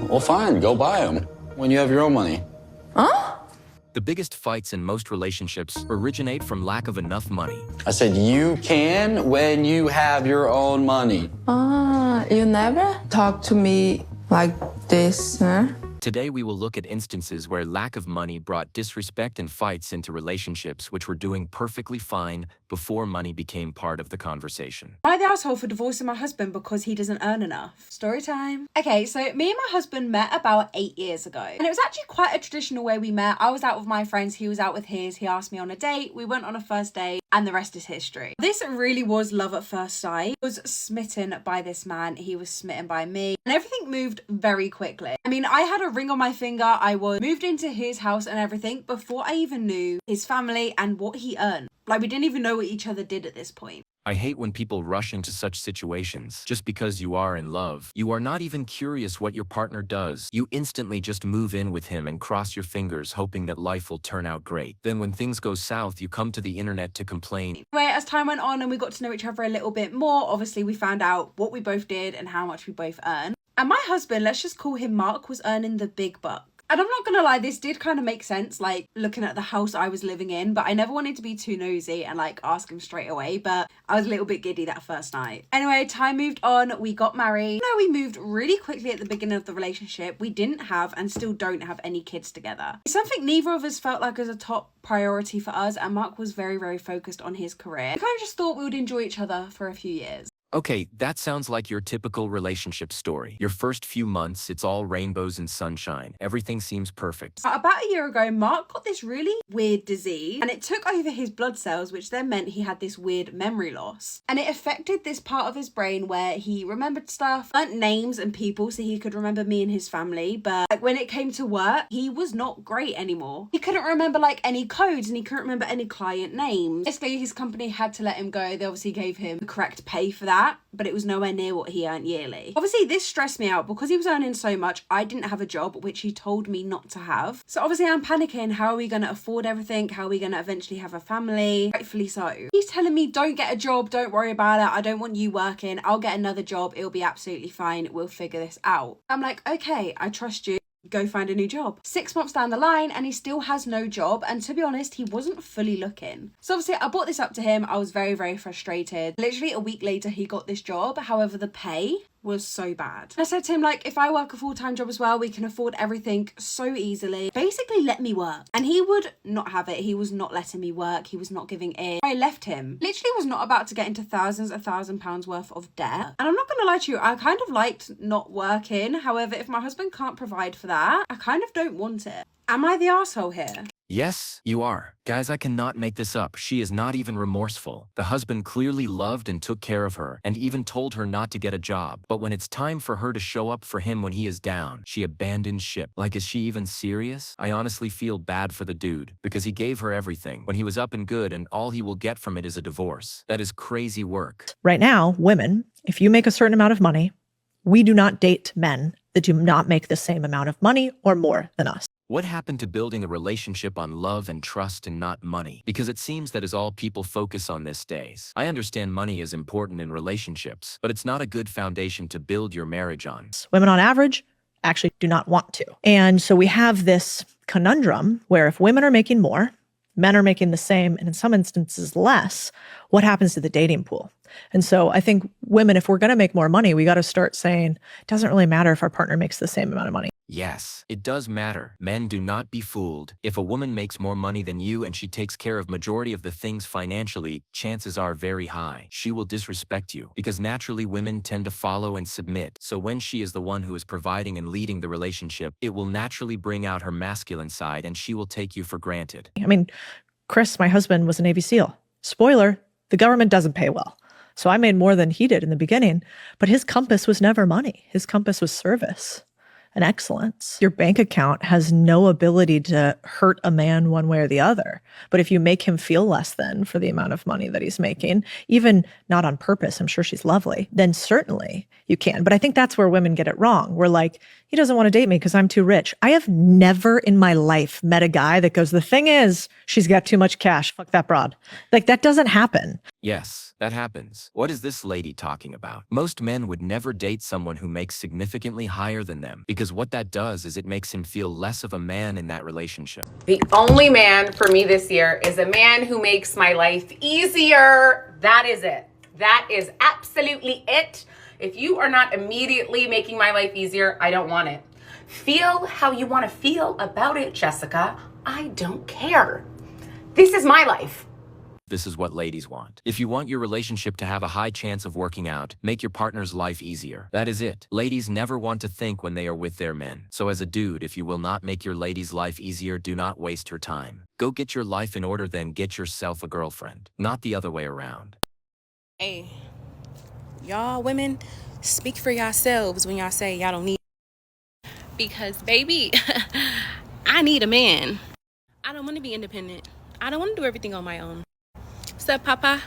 Well, fine, go buy them when you have your own money. Huh? The biggest fights in most relationships originate from lack of enough money. I said you can when you have your own money. You never talk to me like this, huh? Today, we will look at instances where lack of money brought disrespect and fights into relationships which were doing perfectly fine before money became part of the conversation. Am I the asshole for divorcing my husband because he doesn't earn enough? Story time. Okay, so me and my husband met about 8 years ago. And it was actually quite a traditional way we met. I was out with my friends, he was out with his. He asked me on a date, we went on a first date, and the rest is history. This really was love at first sight. I was smitten by this man, he was smitten by me, and everything moved very quickly. I mean, I had a ring on my finger. I was moved into his house and everything before I even knew his family and what he earned. Like, we didn't even know what each other did at this point. I hate when people rush into such situations just because you are in love. You are not even curious what your partner does. You instantly just move in with him and cross your fingers hoping that life will turn out great. Then when things go south, you come to the internet to complain. Anyway, as time went on and we got to know each other a little bit more, obviously we found out what we both did and how much we both earned. And my husband, let's just call him Mark, was earning the big bucks. And I'm not gonna lie, this did kind of make sense, like looking at the house I was living in, but I never wanted to be too nosy and like ask him straight away, but I was a little bit giddy that first night. Anyway, time moved on, we got married. No, we moved really quickly at the beginning of the relationship. We didn't have and still don't have any kids together. It's something neither of us felt like was a top priority for us, and Mark was very, very focused on his career. We kind of just thought we would enjoy each other for a few years. Okay, that sounds like your typical relationship story. Your first few months, it's all rainbows and sunshine. Everything seems perfect. About a year ago, Mark got this really weird disease and it took over his blood cells, which then meant he had this weird memory loss. And it affected this part of his brain where he remembered stuff, learnt names and people so he could remember me and his family. But like, when it came to work, he was not great anymore. He couldn't remember like any codes and he couldn't remember any client names. Basically, his company had to let him go. They obviously gave him the correct pay for that, but it was nowhere near what he earned yearly. Obviously, this stressed me out because he was earning so much. I didn't have a job, which he told me not to have. So obviously I'm panicking. How are we going to afford everything? How are we going to eventually have a family? Rightfully so. He's telling me, don't get a job. Don't worry about it. I don't want you working. I'll get another job. It'll be absolutely fine. We'll figure this out. I'm like, okay, I trust you. Go find a new job. 6 months down the line and he still has no job, and to be honest, he wasn't fully looking. So obviously I brought this up to him. I was very, very frustrated. Literally a week later he got this job, however the pay was so bad. I said to him, like, if I work a full-time job as well, we can afford everything so easily. Basically let me work. And he would not have it. He was not letting me work. He was not giving in. I left him. Literally was not about to get into thousands of £1,000 worth of debt. And I'm not gonna lie to you, I kind of liked not working. However, if my husband can't provide for that, I kind of don't want it. Am I the asshole here? Yes, you are. Guys, I cannot make this up. She is not even remorseful. The husband clearly loved and took care of her, and even told her not to get a job. But when it's time for her to show up for him when he is down, she abandons ship. Like, is she even serious? I honestly feel bad for the dude, because he gave her everything when he was up and good, and all he will get from it is a divorce. That is crazy work. Right now, women, if you make a certain amount of money, we do not date men that do not make the same amount of money or more than us. What happened to building a relationship on love and trust and not money? Because it seems that is all people focus on these days. I understand money is important in relationships, but it's not a good foundation to build your marriage on. Women on average actually do not want to. And so we have this conundrum where if women are making more, men are making the same, and in some instances less, what happens to the dating pool? And so I think women, if we're going to make more money, we got to start saying, it doesn't really matter if our partner makes the same amount of money. Yes, it does matter. Men, do not be fooled. If a woman makes more money than you and she takes care of majority of the things financially, chances are very high she will disrespect you, because naturally women tend to follow and submit. So when she is the one who is providing and leading the relationship, it will naturally bring out her masculine side and she will take you for granted. I mean, Chris, my husband, was a Navy SEAL. Spoiler, the government doesn't pay well. So I made more than he did in the beginning, but his compass was never money. His compass was service and excellence. Your bank account has no ability to hurt a man one way or the other. But if you make him feel less than for the amount of money that he's making, even not on purpose, I'm sure she's lovely, then certainly you can. But I think that's where women get it wrong. We're like, He doesn't want to date me because I'm too rich. I have never in my life met a guy that goes, the thing is, she's got too much cash. Fuck that broad. Like, that doesn't happen. Yes, that happens. What is this lady talking about? Most men would never date someone who makes significantly higher than them because what that does is it makes him feel less of a man in that relationship. The only man for me this year is a man who makes my life easier. That is it. That is absolutely it. If you are not immediately making my life easier, I don't want it. Feel how you want to feel about it, Jessica. I don't care. This is my life. This is what ladies want. If you want your relationship to have a high chance of working out, make your partner's life easier. That is it. Ladies never want to think when they are with their men. So as a dude, if you will not make your lady's life easier, do not waste her time. Go get your life in order, then get yourself a girlfriend. Not the other way around. Hey, y'all women, speak for yourselves when y'all say y'all don't need. Because, baby, I need a man. I don't want to be independent. I don't want to do everything on my own. What's up, Papa?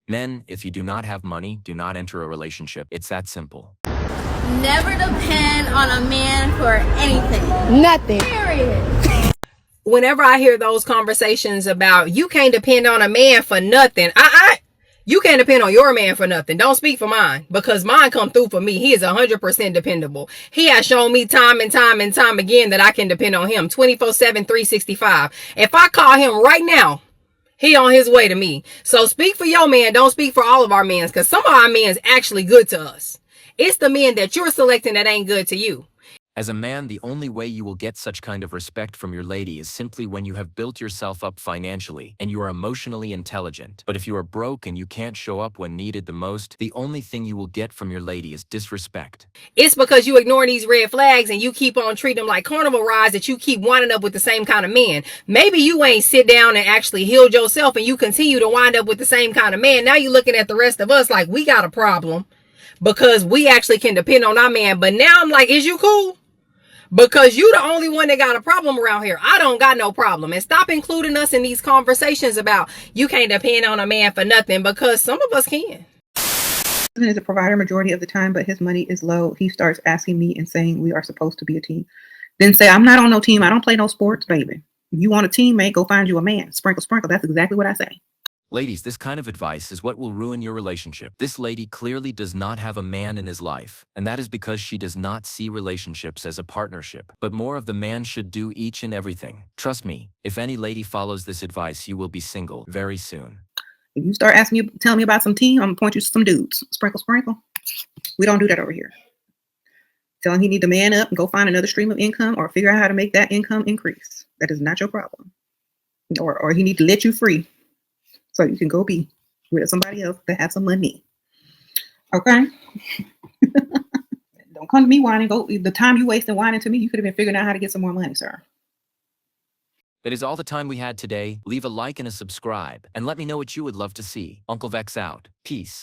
Men, if you do not have money, do not enter a relationship. It's that simple. Never depend on a man for anything. Nothing. Period. Whenever I hear those conversations about you can't depend on a man for nothing, you can't depend on your man for nothing. Don't speak for mine, because mine come through for me. He is 100% dependable. He has shown me time and time and time again that I can depend on him 24/7, 365. If I call him right now, he on his way to me. So speak for your man. Don't speak for all of our men, because some of our men's actually good to us. It's the men that you're selecting that ain't good to you. As a man, the only way you will get such kind of respect from your lady is simply when you have built yourself up financially and you are emotionally intelligent. But if you are broke and you can't show up when needed the most, the only thing you will get from your lady is disrespect. It's because you ignore these red flags and you keep on treating them like carnival rides that you keep winding up with the same kind of man. Maybe you ain't sit down and actually healed yourself and you continue to wind up with the same kind of man. Now you're looking at the rest of us like we got a problem because we actually can depend on our man. But now I'm like, is you cool? Because you the only one that got a problem around here. I don't got no problem. And stop including us in these conversations about you can't depend on a man for nothing, because some of us can. He is a provider majority of the time, but his money is low. He starts asking me and saying we are supposed to be a team. Then say, I'm not on no team. I don't play no sports, baby. If you want a teammate, go find you a man. Sprinkle, sprinkle. That's exactly what I say. Ladies, this kind of advice is what will ruin your relationship. This lady clearly does not have a man in his life, and that is because she does not see relationships as a partnership, but more of the man should do each and everything. Trust me, if any lady follows this advice, you will be single very soon. If you start asking me, telling me about some team, I'm going to point you to some dudes. Sprinkle, sprinkle. We don't do that over here. Tell him he need to man up and go find another stream of income or figure out how to make that income increase. That is not your problem. Or he need to let you free so you can go be with somebody else that has some money. Okay? Don't come to me whining. The time you wasting whining to me, you could have been figuring out how to get some more money, sir. That is all the time we had today. Leave a like and a subscribe, and let me know what you would love to see. Uncle Vex out. Peace.